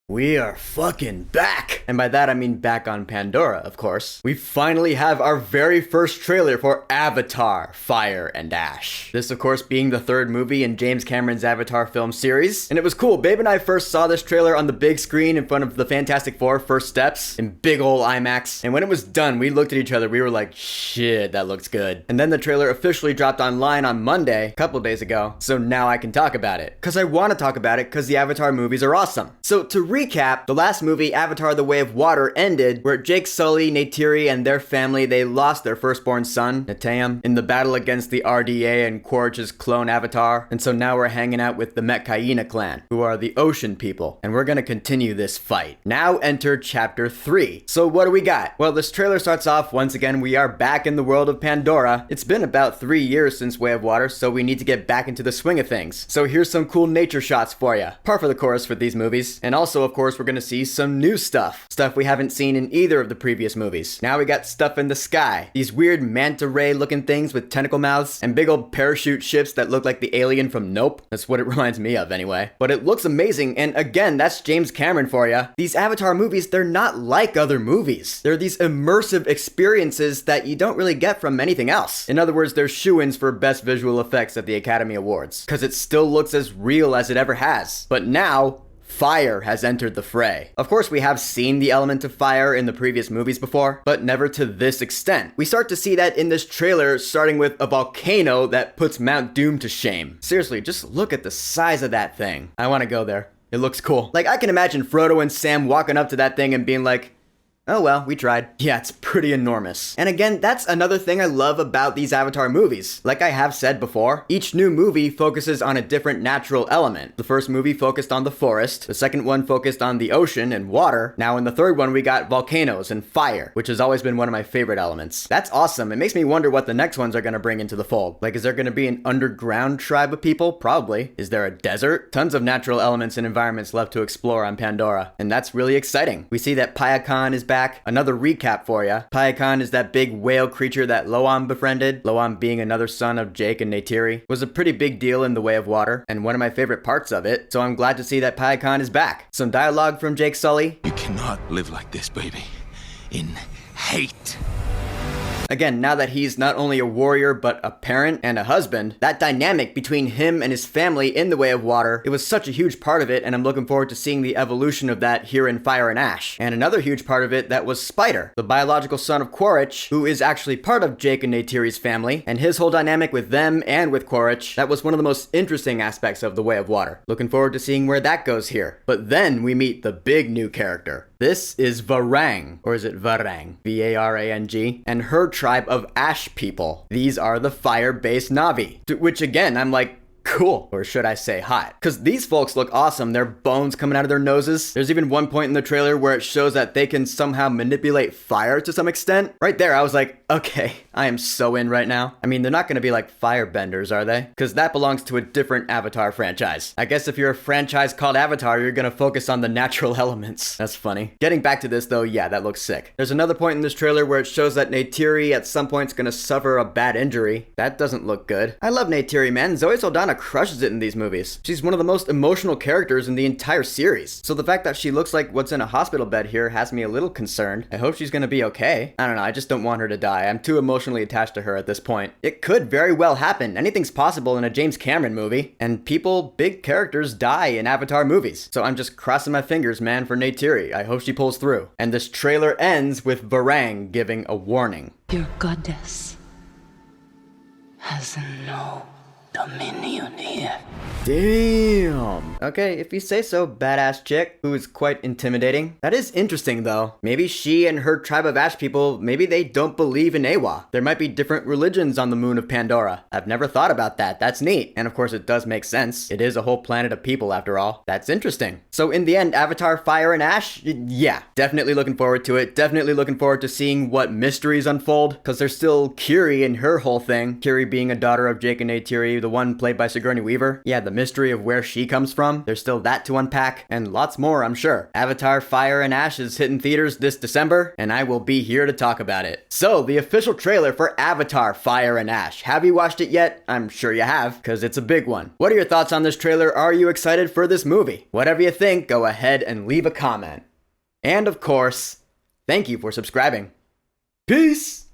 We are fucking back! And by that I mean back on Pandora, of course. We finally have our very first trailer for Avatar: Fire and Ash. This, of course, being the third movie in James Cameron's Avatar film series. And it was cool. Babe and I first saw this trailer on the big screen in front of the Fantastic Four First Steps in big ol' IMAX. And when it was done, we looked at each other. We were like, shit, that looks good. And then the trailer officially dropped online on Monday, a couple days ago. So now I can talk about it. Because I want to talk about it because the Avatar movies are awesome. So to recap, the last movie, Avatar: The Way of Water, ended where Jake Sully, Neytiri, and their family, they lost their firstborn son, Neteyam, in the battle against the RDA and Quaritch's clone Avatar. And so now we're hanging out with the Metkayina clan, who are the ocean people. And we're gonna continue this fight. Now enter chapter 3. So what do we got? Well, this trailer starts off, once again, we are back in the world of Pandora. It's been about 3 years since Way of Water, so we need to get back into the swing of things. So here's some cool nature shots for you. Par for the course for these movies. And also, of course, we're gonna see some new stuff we haven't seen in either of the previous movies. Now we got stuff in the sky, these weird manta ray looking things with tentacle mouths and big old parachute ships that look like the alien from Nope. That's what it reminds me of anyway. But it looks amazing, and again, that's James Cameron for you. These Avatar movies, they're not like other movies. They're these immersive experiences that you don't really get from anything else. In other words, they're shoo-ins for best visual effects at the Academy Awards, because it still looks as real as it ever has. But now, fire has entered the fray. Of course, we have seen the element of fire in the previous movies before, but never to this extent. We start to see that in this trailer, starting with a volcano that puts Mount Doom to shame. Seriously, just look at the size of that thing. I want to go there. It looks cool. Like, I can imagine Frodo and Sam walking up to that thing and being like, oh well, we tried. Yeah, it's pretty enormous. And again, that's another thing I love about these Avatar movies. Like I have said before, each new movie focuses on a different natural element. The first movie focused on the forest, the second one focused on the ocean and water. Now in the third one, we got volcanoes and fire, which has always been one of my favorite elements. That's awesome. It makes me wonder what the next ones are gonna bring into the fold. Like, is there gonna be an underground tribe of people? Probably. Is there a desert? Tons of natural elements and environments left to explore on Pandora, and that's really exciting. We see that Payakan is back. Another recap for you. Payakan is that big whale creature that Loam befriended. Loam, being another son of Jake and Neytiri, was a pretty big deal in The Way of Water, and one of my favorite parts of it, so I'm glad to see that Payakan is back. Some dialogue from Jake Sully. You cannot live like this, baby. In hate. Again, now that he's not only a warrior, but a parent and a husband, that dynamic between him and his family in The Way of Water, it was such a huge part of it, and I'm looking forward to seeing the evolution of that here in Fire and Ash. And another huge part of it, that was Spider, the biological son of Quaritch, who is actually part of Jake and Neytiri's family, and his whole dynamic with them and with Quaritch, that was one of the most interesting aspects of The Way of Water. Looking forward to seeing where that goes here. But then we meet the big new character. This is Varang, or is it Varang? V-A-R-A-N-G, and her tribe of Ash people. These are the fire-based Na'vi, which again, I'm like, cool, or should I say hot? Because these folks look awesome. Their bones coming out of their noses. There's even one point in the trailer where it shows that they can somehow manipulate fire to some extent. Right there, I was like, okay, I am so in right now. I mean, they're not going to be like firebenders, are they? Because that belongs to a different Avatar franchise. I guess if you're a franchise called Avatar, you're going to focus on the natural elements. That's funny. Getting back to this though, yeah, that looks sick. There's another point in this trailer where it shows that Neytiri at some point is going to suffer a bad injury. That doesn't look good. I love Neytiri, man. Zoe Saldana crushes it in these movies. She's one of the most emotional characters in the entire series. So the fact that she looks like what's in a hospital bed here has me a little concerned. I hope she's gonna be okay. I don't know, I just don't want her to die. I'm too emotionally attached to her at this point. It could very well happen. Anything's possible in a James Cameron movie. And people, big characters, die in Avatar movies. So I'm just crossing my fingers, man, for Neytiri. I hope she pulls through. And this trailer ends with Varang giving a warning. Your goddess has no dominion here. Damn. Okay, if you say so, badass chick who is quite intimidating. That is interesting though. Maybe she and her tribe of Ash people, maybe they don't believe in Awa. There might be different religions on the moon of Pandora. I've never thought about that. That's neat. And of course it does make sense. It is a whole planet of people after all. That's interesting. So in the end, Avatar: Fire and Ash, yeah, definitely looking forward to it. Definitely looking forward to seeing what mysteries unfold, because there's still Kiri and her whole thing. Kiri being a daughter of Jake and Neytiri, the the one played by Sigourney Weaver. Yeah, the mystery of where she comes from. There's still that to unpack, and lots more, I'm sure. Avatar Fire and Ash is hitting theaters this December, and I will be here to talk about it. So, the official trailer for Avatar Fire and Ash. Have you watched it yet? I'm sure you have, because it's a big one. What are your thoughts on this trailer? Are you excited for this movie? Whatever you think, go ahead and leave a comment. And of course, thank you for subscribing. Peace!